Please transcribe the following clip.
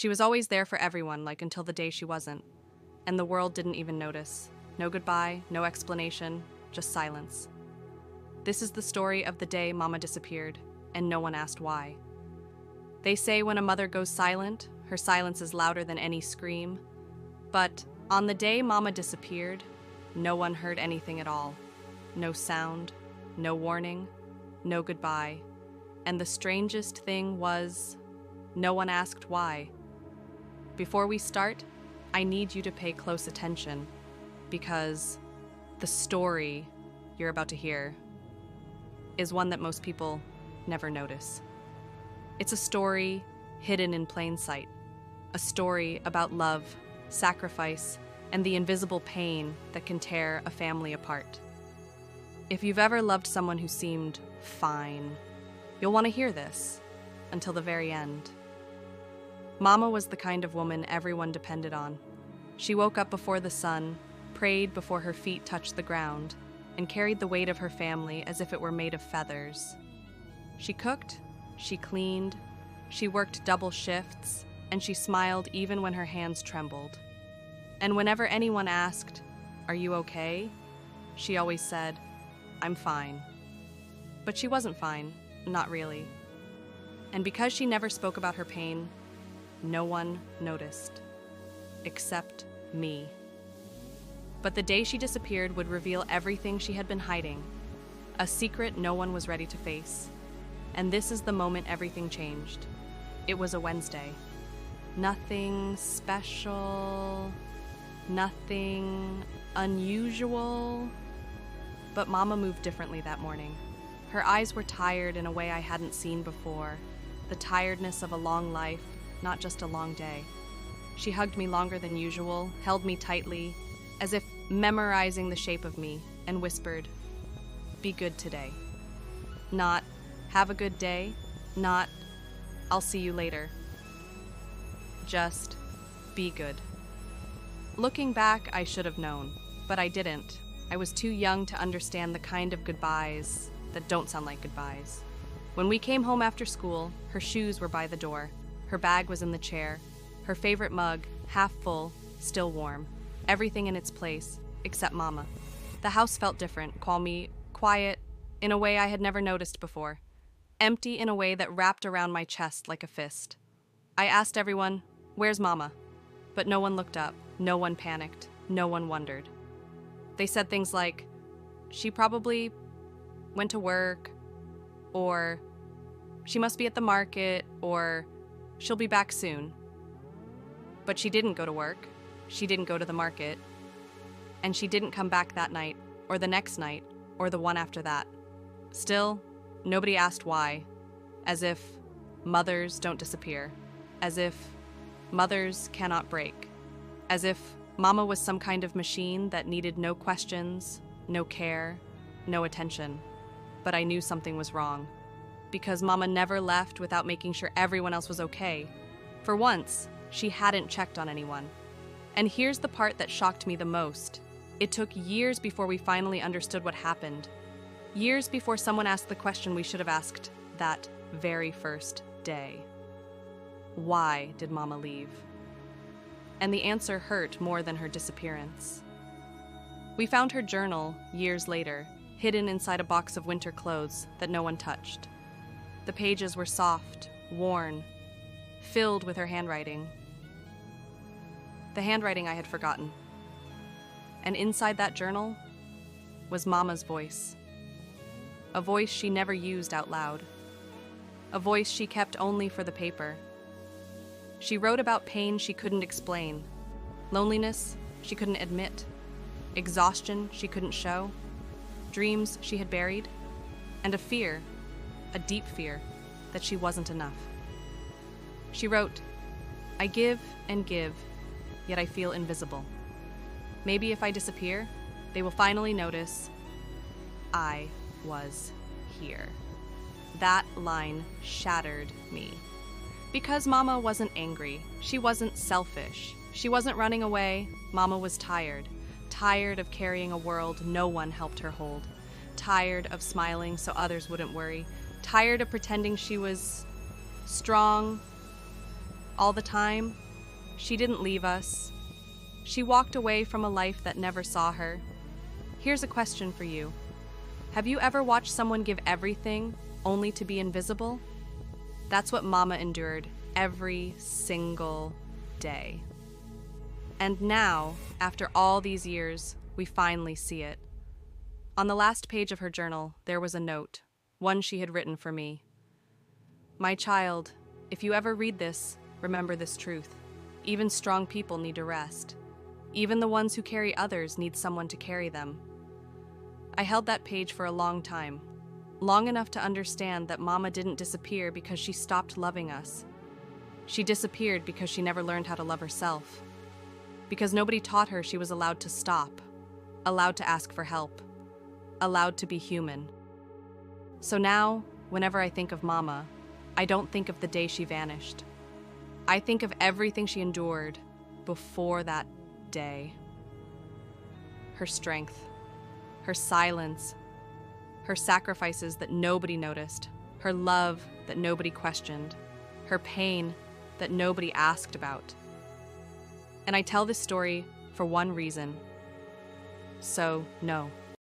She was always there for everyone, like until the day she wasn't. And the world didn't even notice. No goodbye, no explanation, just silence. This is the story of the day Mama disappeared, and no one asked why. They say when a mother goes silent, her silence is louder than any scream. But on the day Mama disappeared, no one heard anything at all. No sound, no warning, no goodbye. And the strangest thing was, no one asked why. Before we start, I need you to pay close attention, because the story you're about to hear is one that most people never notice. It's a story hidden in plain sight, a story about love, sacrifice, and the invisible pain that can tear a family apart. If you've ever loved someone who seemed fine, you'll want to hear this until the very end. Mama was the kind of woman everyone depended on. She woke up before the sun, prayed before her feet touched the ground, and carried the weight of her family as if it were made of feathers. She cooked, she cleaned, she worked double shifts, and she smiled even when her hands trembled. And whenever anyone asked, "Are you okay?" she always said, "I'm fine." But she wasn't fine, not really. And because she never spoke about her pain, no one noticed, except me. But the day she disappeared would reveal everything she had been hiding, a secret no one was ready to face. And this is the moment everything changed. It was a Wednesday. Nothing special, nothing unusual. But Mama moved differently that morning. Her eyes were tired in a way I hadn't seen before, the tiredness of a long life, not just a long day. She hugged me longer than usual, held me tightly, as if memorizing the shape of me, and whispered, "Be good today." Not, "Have a good day," not, "I'll see you later." Just, "Be good." Looking back, I should have known, but I didn't. I was too young to understand the kind of goodbyes that don't sound like goodbyes. When we came home after school, her shoes were by the door. Her bag was in the chair. Her favorite mug, half full, still warm. Everything in its place, except Mama. The house felt different, quiet, in a way I had never noticed before. Empty in a way that wrapped around my chest like a fist. I asked everyone, "Where's Mama?" But no one looked up, no one panicked, no one wondered. They said things like, "She probably went to work," or "She must be at the market," or "She'll be back soon." But she didn't go to work, she didn't go to the market, and she didn't come back that night, or the next night, or the one after that. Still, nobody asked why, as if mothers don't disappear, as if mothers cannot break, as if Mama was some kind of machine that needed no questions, no care, no attention. But I knew something was wrong, because Mama never left without making sure everyone else was okay. For once, she hadn't checked on anyone. And here's the part that shocked me the most. It took years before we finally understood what happened. Years before someone asked the question we should have asked that very first day. Why did Mama leave? And the answer hurt more than her disappearance. We found her journal years later, hidden inside a box of winter clothes that no one touched. The pages were soft, worn, filled with her handwriting. The handwriting I had forgotten. And inside that journal was Mama's voice. A voice she never used out loud. A voice she kept only for the paper. She wrote about pain she couldn't explain, loneliness she couldn't admit, exhaustion she couldn't show, dreams she had buried, and a fear, a deep fear, that she wasn't enough. She wrote, "I give and give, yet I feel invisible. Maybe if I disappear, they will finally notice I was here." That line shattered me. Because Mama wasn't angry, she wasn't selfish, she wasn't running away. Mama was tired. Tired of carrying a world no one helped her hold. Tired of smiling so others wouldn't worry. Tired of pretending she was strong, all the time. She didn't leave us. She walked away from a life that never saw her. Here's a question for you. Have you ever watched someone give everything only to be invisible? That's what Mama endured every single day. And now, after all these years, we finally see it. On the last page of her journal, there was a note, one she had written for me. My child, if you ever read this, remember this truth. Even strong people need to rest. Even the ones who carry others need someone to carry them. I held that page for a long time, long enough to understand that Mama didn't disappear because she stopped loving us. She disappeared because she never learned how to love herself. Because nobody taught her she was allowed to stop, allowed to ask for help, allowed to be human. So now, whenever I think of Mama, I don't think of the day she vanished. I think of everything she endured before that day. Her strength, her silence, her sacrifices that nobody noticed, her love that nobody questioned, her pain that nobody asked about. And I tell this story for one reason. So, no,